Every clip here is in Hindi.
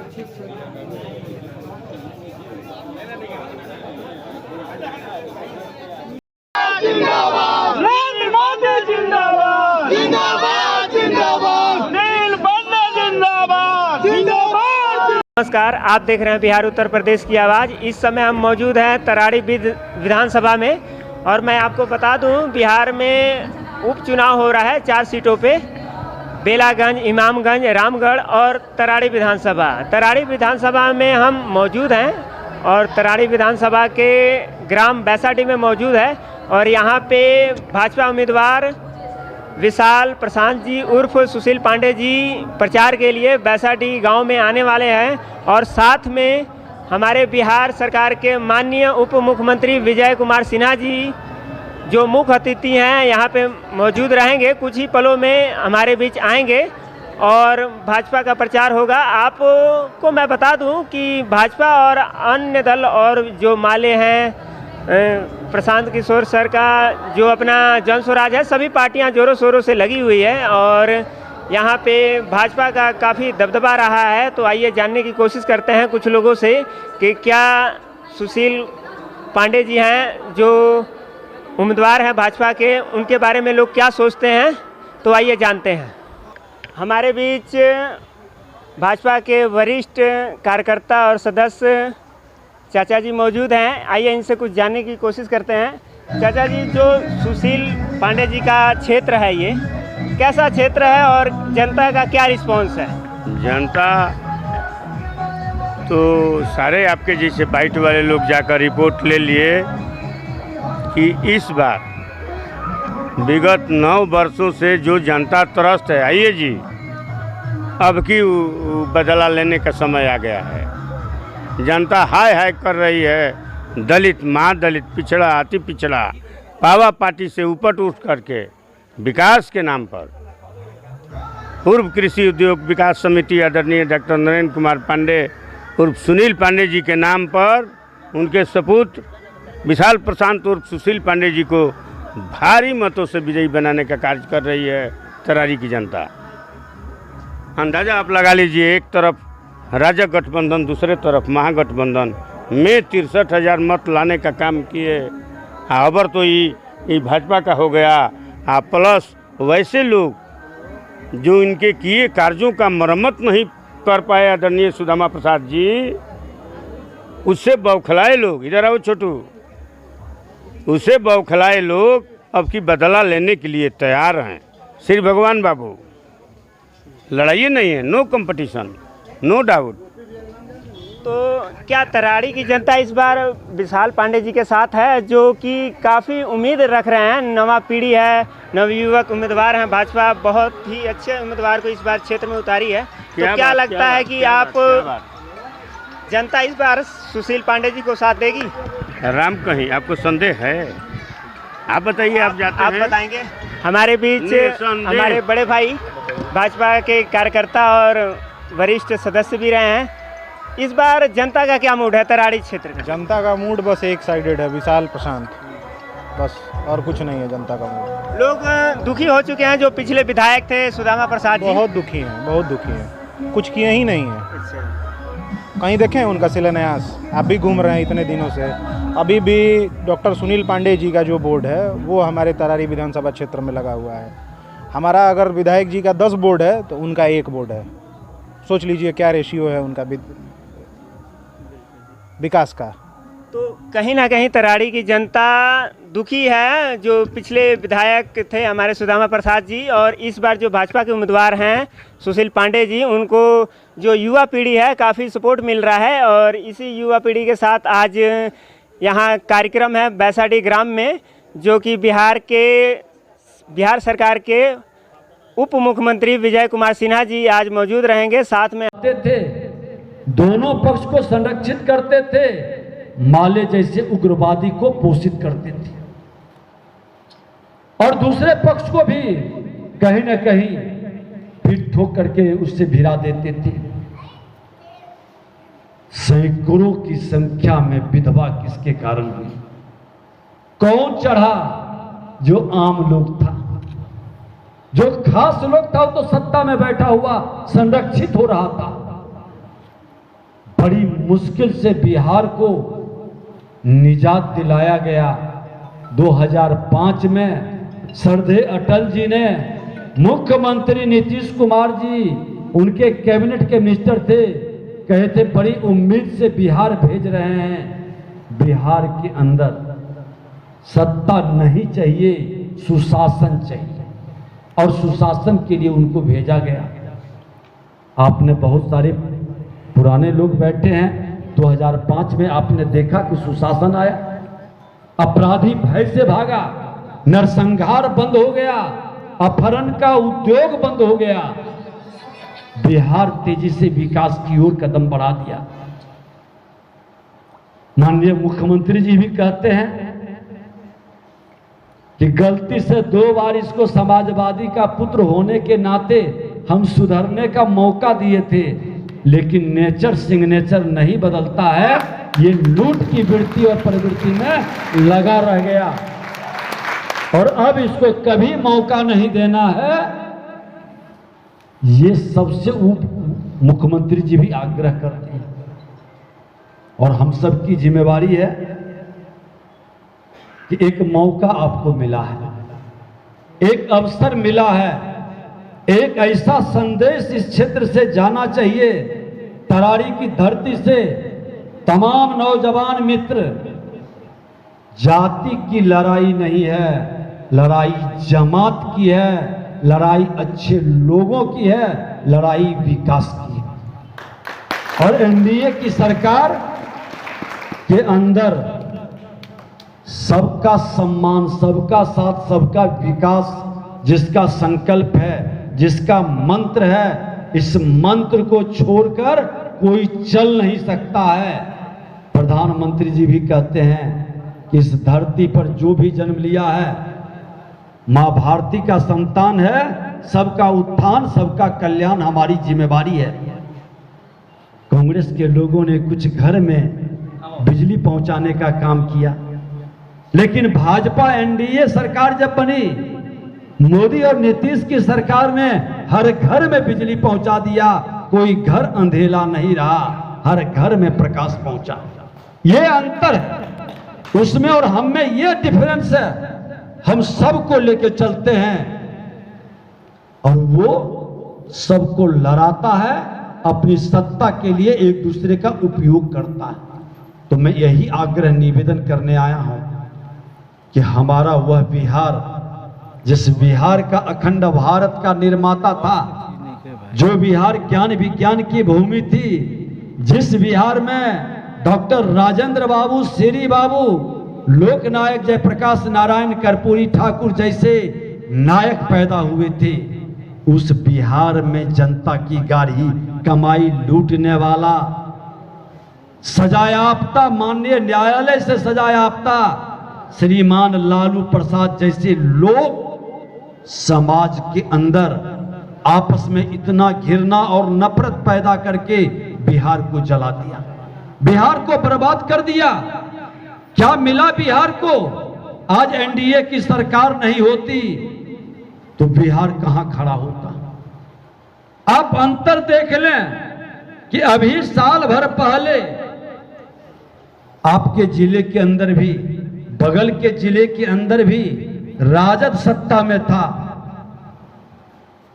जिंदाबाद नरेंद्र मोदी जिंदाबाद जिंदाबाद जिंदाबाद नील बंधु जिंदाबाद जिंदाबाद। नमस्कार, आप देख रहे हैं बिहार उत्तर प्रदेश की आवाज़। इस समय हम मौजूद हैं तराड़ी विधानसभा में और मैं आपको बता दूं बिहार में उपचुनाव हो रहा है 4 सीटों पे, बेलागंज, इमामगंज, रामगढ़ और तराड़ी विधानसभा। तराड़ी विधानसभा में हम मौजूद हैं और तराड़ी विधानसभा के ग्राम बैसाडी में मौजूद है और यहाँ पे भाजपा उम्मीदवार विशाल प्रशांत जी उर्फ सुशील पांडे जी प्रचार के लिए बैसाडी गांव में आने वाले हैं और साथ में हमारे बिहार सरकार के माननीय उप मुख्यमंत्री विजय कुमार सिन्हा जी जो मुख्य अतिथि हैं यहाँ पे मौजूद रहेंगे। कुछ ही पलों में हमारे बीच आएंगे और भाजपा का प्रचार होगा। आपको मैं बता दूं कि भाजपा और अन्य दल और जो माले हैं, प्रशांत किशोर सर का जो अपना जन स्वराज है, सभी पार्टियां जोरों शोरों से लगी हुई है और यहाँ पे भाजपा का काफ़ी दबदबा रहा है। तो आइए जानने की कोशिश करते हैं कुछ लोगों से कि क्या सुशील पांडे जी हैं जो उम्मीदवार हैं भाजपा के, उनके बारे में लोग क्या सोचते हैं। तो आइए जानते हैं। हमारे बीच भाजपा के वरिष्ठ कार्यकर्ता और सदस्य चाचा जी मौजूद हैं। आइए इनसे कुछ जानने की कोशिश करते हैं। चाचा जी, जो सुशील पांडे जी का क्षेत्र है, ये कैसा क्षेत्र है और जनता का क्या रिस्पांस है? जनता तो सारे आपके जैसे बाइट वाले लोग जाकर रिपोर्ट ले लिए कि इस बार विगत 9 वर्षों से जो जनता त्रस्त है, आइए जी, अब की बदला लेने का समय आ गया है। जनता हाय हाय कर रही है। दलित, माँ दलित, पिछड़ा, अति पिछड़ा, पावा पार्टी से ऊपर उठ करके विकास के नाम पर पूर्व कृषि उद्योग विकास समिति आदरणीय डॉक्टर नरेंद्र कुमार पांडे उर्फ सुनील पांडे जी के नाम पर उनके सपूत विशाल प्रशांत उर्फ सुशील पांडे जी को भारी मतों से विजयी बनाने का कार्य कर रही है तरारी की जनता। अंदाज़ा आप लगा लीजिए, एक तरफ राजा गठबंधन, दूसरे तरफ महागठबंधन में 63,000 मत लाने का काम किए। अबर तो ये भाजपा का हो गया। प्लस वैसे लोग जो इनके किए कार्यों का मरम्मत नहीं कर पाए आदरणीय सुदामा प्रसाद जी, उससे बौखलाए लोग, इधर आओ छोटू, उसे बौखलाए लोग अब की बदला लेने के लिए तैयार हैं। श्री भगवान बाबू, लड़ाई नहीं है, नो कंपटीशन, नो डाउट। तो क्या तराड़ी की जनता इस बार विशाल पांडे जी के साथ है, जो कि काफ़ी उम्मीद रख रहे हैं? नवा पीढ़ी है, नवयुवक उम्मीदवार हैं, भाजपा बहुत ही अच्छे उम्मीदवार को इस बार क्षेत्र में उतारी है। तो क्या लगता है कि आप जनता इस बार सुशील पांडे जी को साथ देगी? राम कहीं आपको संदेह है? आप बताइए, आप जाते हैं? आप बताएंगे। हमारे बीच हमारे बड़े भाई भाजपा के कार्यकर्ता और वरिष्ठ सदस्य भी रहे हैं। इस बार जनता का क्या मूड है तराड़ी क्षेत्र में? जनता का मूड बस एक साइडेड है, विशाल प्रशांत, बस, और कुछ नहीं है जनता का मूड। लोग दुखी हो चुके हैं जो पिछले विधायक थे सुदामा प्रसाद जी, बहुत दुखी हैं, बहुत दुखी हैं, कुछ किए ही नहीं है। अच्छा। कहीं देखें उनका शिलान्यास? आप भी घूम रहे हैं इतने दिनों से। अभी भी डॉक्टर सुनील पांडे जी का जो बोर्ड है वो हमारे तरारी विधानसभा क्षेत्र में लगा हुआ है। हमारा अगर विधायक जी का 10 बोर्ड है तो उनका 1 बोर्ड है। सोच लीजिए क्या रेशियो है उनका विकास का। तो कहीं ना कहीं तराड़ी की जनता दुखी है जो पिछले विधायक थे हमारे सुदामा प्रसाद जी, और इस बार जो भाजपा के उम्मीदवार हैं सुशील पांडे जी, उनको जो युवा पीढ़ी है काफ़ी सपोर्ट मिल रहा है। और इसी युवा पीढ़ी के साथ आज यहाँ कार्यक्रम है बैसाडी ग्राम में, जो कि बिहार सरकार के उप मुख्यमंत्री विजय कुमार सिन्हा जी आज मौजूद रहेंगे। साथ में थे, दोनों पक्ष को संरक्षित करते थे, माले जैसे उग्रवादी को पोषित करते थे और दूसरे पक्ष को भी कहीं न कहीं पीठ ठोक करके उससे भिड़ा देते थे। सैकड़ों की संख्या में विधवा किसके कारण हुई? कौन चढ़ा? जो आम लोग था, जो खास लोग था, वो तो सत्ता में बैठा हुआ संरक्षित हो रहा था। बड़ी मुश्किल से बिहार को निजात दिलाया गया। 2005 में श्रद्धेय अटल जी ने, मुख्यमंत्री नीतीश कुमार जी उनके कैबिनेट के मिनिस्टर थे, कहे थे बड़ी उम्मीद से बिहार भेज रहे हैं। बिहार के अंदर सत्ता नहीं चाहिए, सुशासन चाहिए, और सुशासन के लिए उनको भेजा गया। आपने बहुत सारे पुराने लोग बैठे हैं, 2005 में आपने देखा कि सुशासन आया, अपराधी भय से भागा, नरसंहार बंद हो गया, अपहरण का उद्योग बंद हो गया, बिहार तेजी से विकास की ओर कदम बढ़ा दिया। माननीय मुख्यमंत्री जी भी कहते हैं कि गलती से 2 बार इसको समाजवादी का पुत्र होने के नाते हम सुधरने का मौका दिए थे, लेकिन नेचर सिग्नेचर नहीं बदलता है, ये लूट की वृत्ति और प्रवृत्ति में लगा रह गया, और अब इसको कभी मौका नहीं देना है। ये सबसे मुख्यमंत्री जी भी आग्रह करते हैं, और हम सब की जिम्मेवारी है कि एक मौका आपको मिला है, एक अवसर मिला है, एक ऐसा संदेश इस क्षेत्र से जाना चाहिए, तरारी की धरती से तमाम नौजवान मित्र, जाति की लड़ाई नहीं है, लड़ाई जमात की है, लड़ाई अच्छे लोगों की है, लड़ाई विकास की है। और एनडीए की सरकार के अंदर सबका सम्मान, सबका साथ, सबका विकास जिसका संकल्प है, जिसका मंत्र है, इस मंत्र को छोड़कर कोई चल नहीं सकता है। प्रधानमंत्री जी भी कहते हैं कि इस धरती पर जो भी जन्म लिया है मां भारती का संतान है, सबका उत्थान, सबका कल्याण हमारी जिम्मेवारी है। कांग्रेस के लोगों ने कुछ घर में बिजली पहुंचाने का काम किया, लेकिन भाजपा एनडीए सरकार जब बनी, मोदी और नीतीश की सरकार ने हर घर में बिजली पहुंचा दिया, कोई घर अंधेला नहीं रहा, हर घर में प्रकाश पहुंचा। ये अंतर है उसमें और हम में, ये डिफरेंस है। हम सबको लेकर चलते हैं और वो सबको लड़ाता है, अपनी सत्ता के लिए एक दूसरे का उपयोग करता है। तो मैं यही आग्रह निवेदन करने आया हूं कि हमारा वह बिहार, जिस बिहार का अखंड भारत का निर्माता था, जो बिहार ज्ञान विज्ञान की भूमि थी, जिस बिहार में डॉक्टर राजेंद्र बाबू, श्री बाबू, लोकनायक जयप्रकाश नारायण कर्पूरी ठाकुर जैसे नायक पैदा हुए थे, उस बिहार में जनता की गाढ़ी कमाई लूटने वाला, सजायाफ्ता, माननीय न्यायालय से सजायाफ्ता श्रीमान लालू प्रसाद जैसे लोग समाज के अंदर आपस में इतना घृणा और नफरत पैदा करके बिहार को जला दिया, बिहार को बर्बाद कर दिया। क्या मिला बिहार को? आज एनडीए की सरकार नहीं होती तो बिहार कहां खड़ा होता? आप अंतर देख लें कि अभी साल भर पहले आपके जिले के अंदर भी, बगल के जिले के अंदर भी राजद सत्ता में था,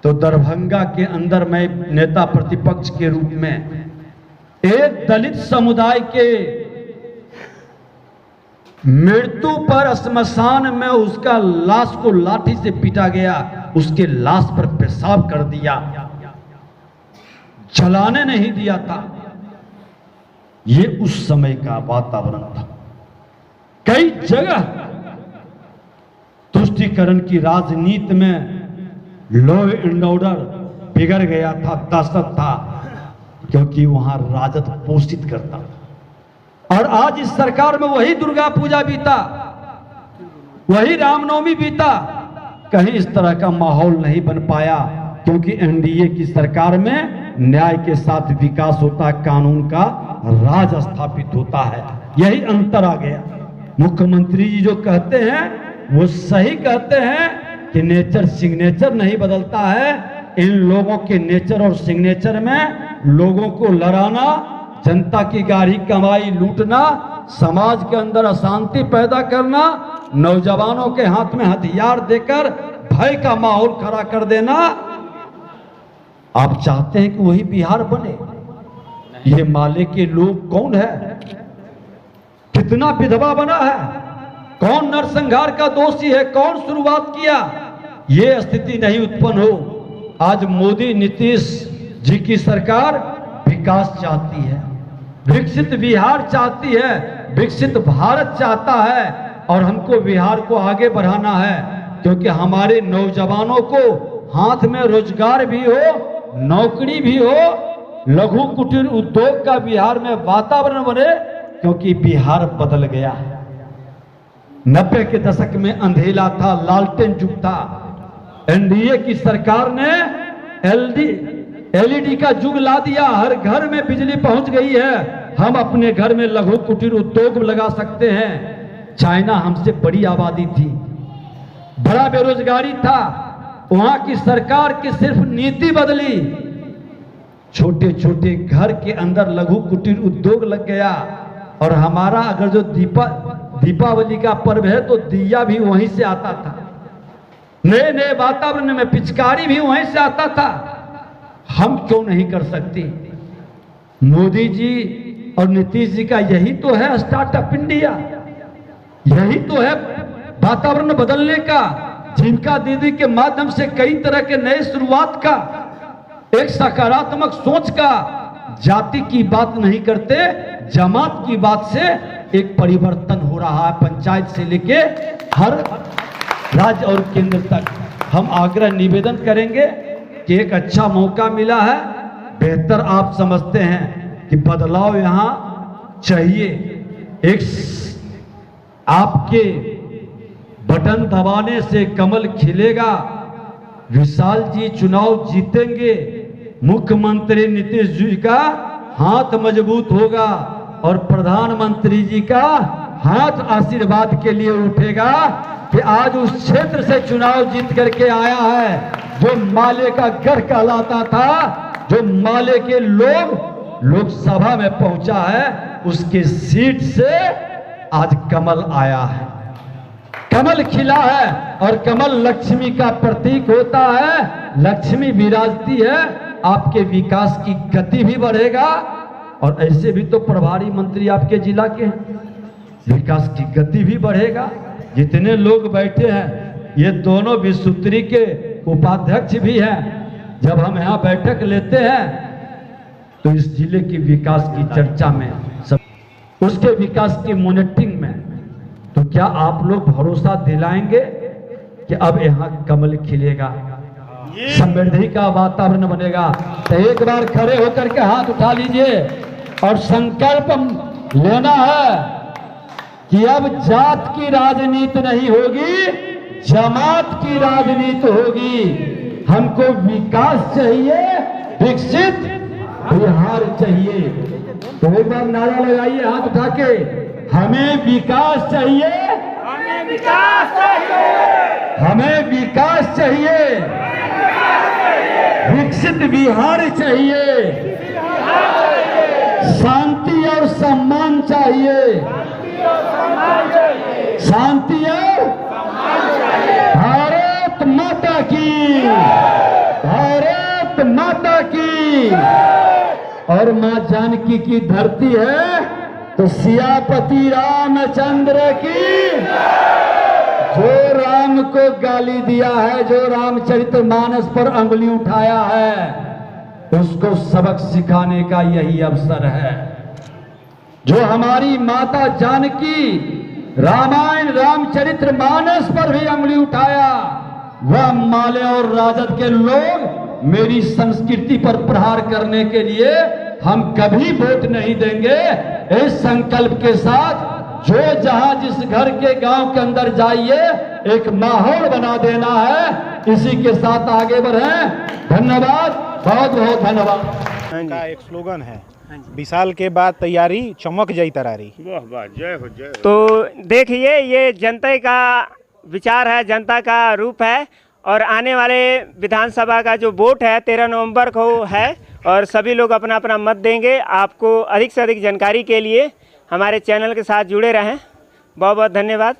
तो दरभंगा के अंदर मैं नेता प्रतिपक्ष के रूप में एक दलित समुदाय के मृत्यु पर श्मशान में उसका लाश को लाठी से पीटा गया, उसके लाश पर पेशाब कर दिया, जलाने नहीं दिया था। ये उस समय का वातावरण था। कई जगह तुष्टीकरण की राजनीति में लॉ एंड ऑर्डर बिगड़ गया था, दहशत था, क्योंकि वहां राजद पोषित करता था। और आज इस सरकार में वही दुर्गा पूजा बीता, वही रामनवमी बीता, कहीं इस तरह का माहौल नहीं बन पाया, क्योंकि एनडीए की सरकार में न्याय के साथ विकास होता है, कानून का राज स्थापित होता है। यही अंतर आ गया। मुख्यमंत्री जी जो कहते हैं वो सही कहते हैं कि नेचर सिग्नेचर नहीं बदलता है। इन लोगों के नेचर और सिग्नेचर में लोगों को लड़ाना, जनता की गाढ़ी कमाई लूटना, समाज के अंदर अशांति पैदा करना, नौजवानों के हाथ में हथियार देकर भय का माहौल खड़ा कर देना। आप चाहते हैं कि वही बिहार बने? ये माले के लोग कौन है? कितना विधवा बना है? कौन नरसंहार का दोषी है? कौन शुरुआत किया? ये स्थिति नहीं उत्पन्न हो। आज मोदी नीतीश जी की सरकार विकास चाहती है, विकसित बिहार चाहती है, विकसित भारत चाहता है, और हमको बिहार को आगे बढ़ाना है, क्योंकि हमारे नौजवानों को हाथ में रोजगार भी हो, नौकरी भी हो, लघु कुटीर उद्योग का बिहार में वातावरण बने, क्योंकि बिहार बदल गया है। 90 के दशक में अंधेला था, लालटेन युग था। एनडीए की सरकार ने एलईडी का युग ला दिया, हर घर में बिजली पहुंच गई है। हम अपने घर में लघु कुटीर उद्योग लगा सकते हैं। चाइना हमसे बड़ी आबादी थी, बड़ा बेरोजगारी था, वहां की सरकार की सिर्फ नीति बदली, छोटे छोटे घर के अंदर लघु कुटीर उद्योग लग गया। और हमारा अगर जो दीपावली का पर्व है तो दिया भी वहीं से आता था, नए नए वातावरण में पिचकारी भी वहीं से आता था। हम क्यों नहीं कर सकते? मोदी जी और नीतीश जी का यही तो है स्टार्टअप इंडिया, यही तो है वातावरण बदलने का। जीविका दीदी के माध्यम से कई तरह के नए शुरुआत का, एक सकारात्मक सोच का, जाति की बात नहीं करते, जमात की बात से एक परिवर्तन हो रहा है, पंचायत से लेके हर राज्य और केंद्र तक। हम आग्रह निवेदन करेंगे कि एक अच्छा मौका मिला है, बेहतर आप समझते हैं कि बदलाव यहां चाहिए। एक आपके बटन दबाने से कमल खिलेगा, विशाल जी चुनाव जीतेंगे, मुख्यमंत्री नीतीश जी का हाथ मजबूत होगा और प्रधानमंत्री जी का हाथ आशीर्वाद के लिए उठेगा कि आज उस क्षेत्र से चुनाव जीत करके आया है, जो माले का गढ़ कहलाता था, जो माले के लोग लोकसभा में पहुंचा है, उसके सीट से आज कमल आया है, कमल खिला है। और कमल लक्ष्मी का प्रतीक होता है, लक्ष्मी विराजती है, आपके विकास की गति भी बढ़ेगा। और ऐसे भी तो प्रभारी मंत्री आपके जिला के हैं, विकास की गति भी बढ़ेगा। जितने लोग बैठे हैं ये दोनों विश्वसूत्री के उपाध्यक्ष भी हैं। जब हम यहाँ बैठक लेते हैं तो इस जिले की विकास की चर्चा में, सब उसके विकास की मॉनिटरिंग में, तो क्या आप लोग भरोसा दिलाएंगे कि अब यहाँ कमल खिलेगा, समृद्धि का वातावरण बनेगा? तो एक बार खड़े होकर के हाथ उठा लीजिए और संकल्प लेना है कि अब जात की राजनीति नहीं होगी, जमात की राजनीति होगी। हमको विकास चाहिए, विकसित बिहार चाहिए। तो एक बार नारा लगाइए हाथ उठा के, हमें विकास चाहिए, हमें विकास चाहिए, हमें विकास चाहिए, विकसित बिहार चाहिए, शांति और सम्मान चाहिए, शांति और भारत माता की, भारत माता की। और मां जानकी की धरती है तो सियापति रामचंद्र की। जो राम को गाली दिया है, जो रामचरितमानस पर अंगुली उठाया है, उसको सबक सिखाने का यही अवसर है। जो हमारी माता जानकी रामायण रामचरितमानस पर भी अंगुली उठाया, वह माले और राजद के लोग मेरी संस्कृति पर प्रहार करने के लिए हम कभी वोट नहीं देंगे। इस संकल्प के साथ जो जहां जिस घर के गांव के अंदर जाइए, एक माहौल बना देना है। इसी के साथ आगे बढ़े। धन्यवाद, बहुत बहुत धन्यवाद। का एक स्लोगन है, विशाल के बाद तैयारी, चमक जाई तरारी। वाह वाह, जय हो जय हो। तो देखिए, ये जनता का विचार है, जनता का रूप है। और आने वाले विधानसभा का जो वोट है 13 नवंबर को है, और सभी लोग अपना अपना मत देंगे। आपको अधिक से अधिक जानकारी के लिए हमारे चैनल के साथ जुड़े रहें। बहुत बहुत धन्यवाद।